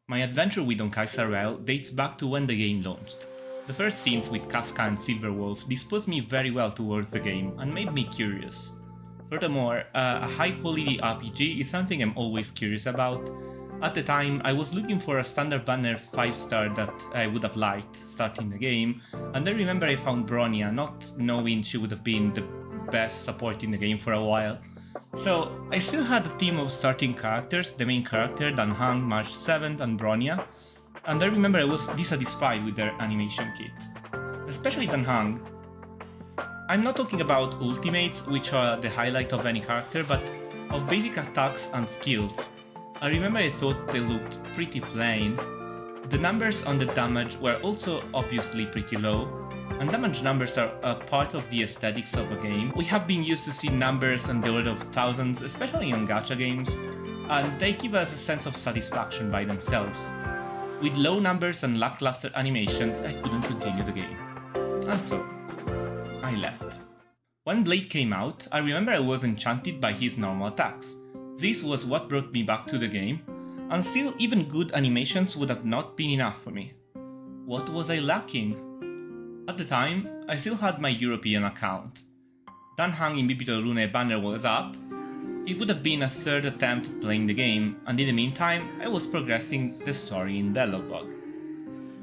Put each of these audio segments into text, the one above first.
My adventure with Honkai dates back to when the game launched. The first scenes with Kafka and Silverwolf disposed me very well towards the game and made me curious. Furthermore, a high-quality RPG is something I'm always curious about. At the time, I was looking for a standard banner 5-star that I would have liked starting the game, and I remember I found Bronya, not knowing she would have been the best support in the game for a while. So, I still had a team of starting characters, the main character, Dan Hang, March 7th, and Bronya, and I remember I was dissatisfied with their animation kit. Especially Dan Hang. I'm not talking about ultimates, which are the highlight of any character, but of basic attacks and skills. I remember I thought they looked pretty plain. The numbers on the damage were also obviously pretty low, and damage numbers are a part of the aesthetics of a game. We have been used to see numbers on the order of thousands, especially in gacha games, and they give us a sense of satisfaction by themselves. With low numbers and lackluster animations, I couldn't continue the game. And so, I left. When Blade came out, I remember I was enchanted by his normal attacks. This was what brought me back to the game, and still even good animations would have not been enough for me. What was I lacking? At the time, I still had my European account. Dan Hang in Bibito Lune banner was up. It would have been a third attempt at playing the game, and in the meantime, I was progressing the story in Belobog.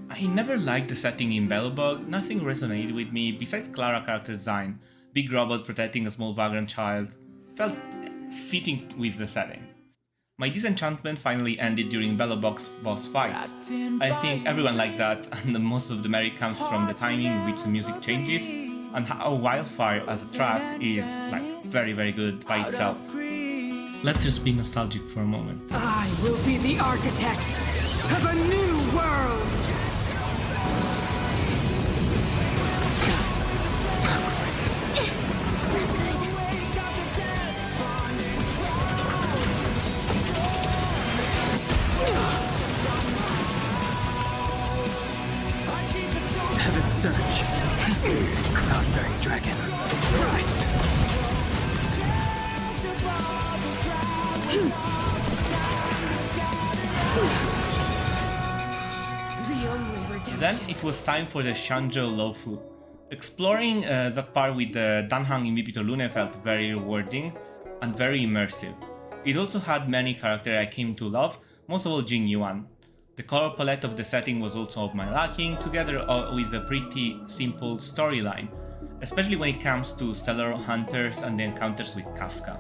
I never liked the setting in Belobog, nothing resonated with me besides Clara character design. Big robot protecting a small vagrant child felt fitting with the setting. My Disenchantment finally ended during Belobog's boss fight. I think everyone liked that, and most of the merit comes from the timing in which the music changes, and how Wildfire as a track is very good by itself. Let's just be nostalgic for a moment. I will be the architect of a new world! Heaven's Surge. Cloud-bearing dragon. Rise! Then it was time for the Shunjo Lofu. Exploring that part with Dan Hang in Bibito Lune felt very rewarding and very immersive. It also had many characters I came to love, most of all Jing Yuan. The color palette of the setting was also of my liking, together with a pretty simple storyline, especially when it comes to stellar hunters and the encounters with Kafka.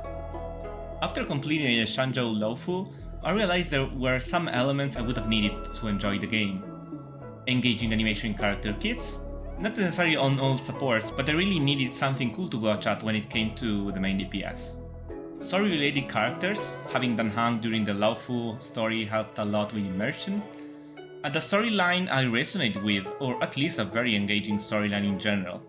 After completing the Shunjo Lofu, I realized there were some elements I would have needed to enjoy the game. Engaging animation character kits, not necessarily on all supports, but I really needed something cool to go at when it came to the main DPS. Story-related characters, having Dan Hang during the Lofu story helped a lot with immersion, and the storyline I resonated with, or at least a very engaging storyline in general.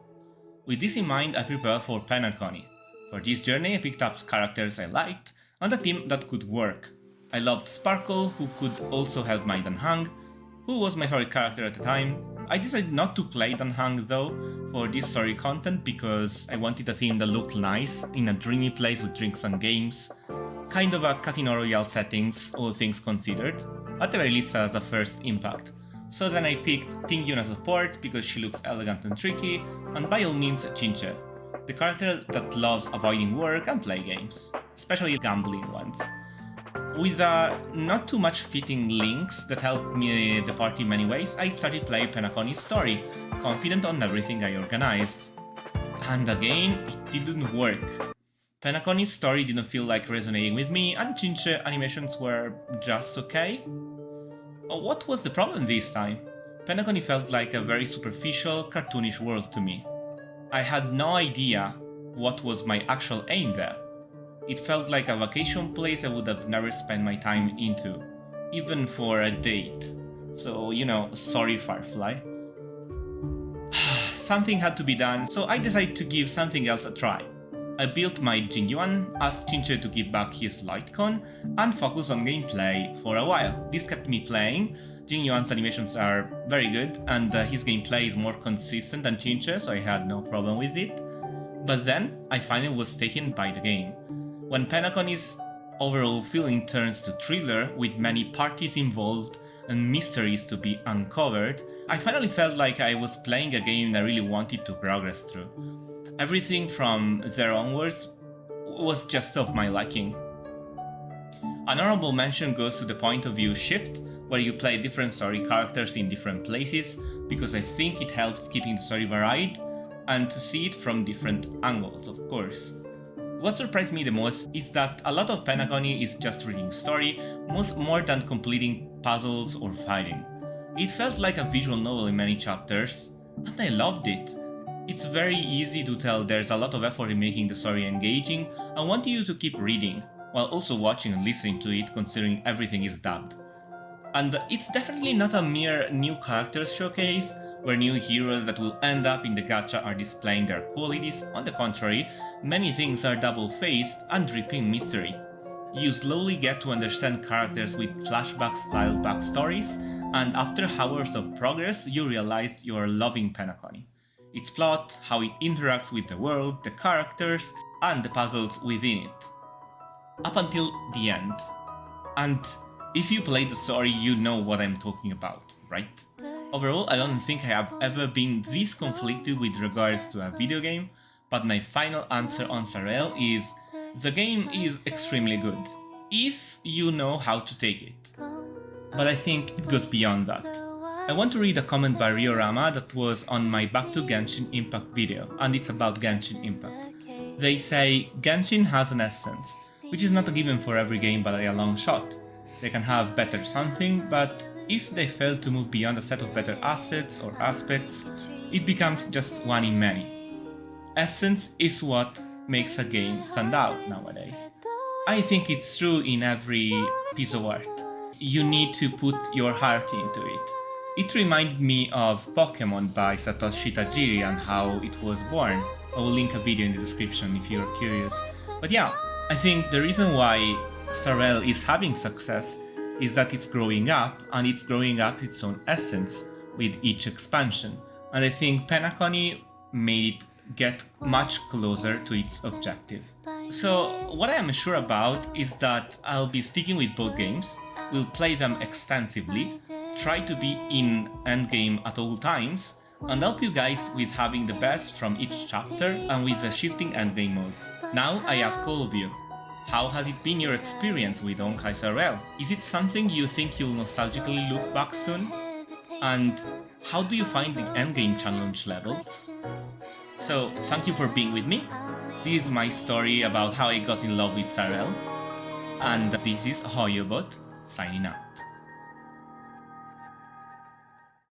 With this in mind, I prepared for Penacony. For this journey, I picked up characters I liked, and a team that could work. I loved Sparkle, who could also help my Dan Hang, who was my favorite character at the time. I decided not to play Dan Hang though for this story content because I wanted a theme that looked nice in a dreamy place with drinks and games, kind of a Casino Royale settings, all things considered, at the very least as a first impact. So then I picked Ting Yun as support because she looks elegant and tricky, and by all means Chinche, the character that loves avoiding work and play games, especially gambling ones. With not too much fitting links that helped me the party in many ways, I started playing Penacony's story, confident on everything I organized. And again, it didn't work. Penacony's story didn't feel like resonating with me, and Chinche animations were just okay. What was the problem this time? Penacony felt like a very superficial, cartoonish world to me. I had no idea what was my actual aim there. It felt like a vacation place I would have never spent my time into, even for a date. So, sorry Firefly. Something had to be done, so I decided to give something else a try. I built my Jingyuan, asked Chinche to give back his Lightcon, and focused on gameplay for a while. This kept me playing. Jingyuan's animations are very good, and his gameplay is more consistent than Chinche, so I had no problem with it. But then, I finally was taken by the game. When Penacony's overall feeling turns to thriller with many parties involved and mysteries to be uncovered, I finally felt like I was playing a game I really wanted to progress through. Everything from there onwards was just of my liking. An honorable mention goes to the point of view shift, where you play different story characters in different places, because I think it helps keeping the story varied, and to see it from different angles, of course. What surprised me the most is that a lot of Penacony is just reading story, more than completing puzzles or fighting. It felt like a visual novel in many chapters, and I loved it. It's very easy to tell there's a lot of effort in making the story engaging and wanting you to keep reading, while also watching and listening to it considering everything is dubbed. And it's definitely not a mere new characters showcase, where new heroes that will end up in the gacha are displaying their qualities. On the contrary, many things are double-faced and dripping mystery. You slowly get to understand characters with flashback-style backstories, and after hours of progress, you realize you're loving Penacony. Its plot, how it interacts with the world, the characters, and the puzzles within it. Up until the end. And if you play the story, you know what I'm talking about, right? Overall, I don't think I have ever been this conflicted with regards to a video game, but my final answer on Sarel is the game is extremely good, if you know how to take it. But I think it goes beyond that. I want to read a comment by Riorama that was on my Back to Genshin Impact video, and it's about Genshin Impact. They say, Genshin has an essence, which is not a given for every game by a long shot. They can have better something, but if they fail to move beyond a set of better assets or aspects, it becomes just one in many. Essence is what makes a game stand out nowadays. I think it's true in every piece of art. You need to put your heart into it. It reminded me of Pokemon by Satoshi Tajiri and how it was born. I will link a video in the description if you're curious. But yeah, I think the reason why Sarel is having success is that it's growing up, and it's growing up its own essence with each expansion. And I think Penacony made it get much closer to its objective. So what I am sure about is that I'll be sticking with both games, will play them extensively, try to be in endgame at all times, and help you guys with having the best from each chapter and with the shifting endgame modes. Now I ask all of you, how has it been your experience with Honkai Sarel? Is it something you think you'll nostalgically look back soon? And how do you find the endgame challenge levels? So, thank you for being with me. This is my story about how I got in love with Sarel. And this is Hoyobot, signing out.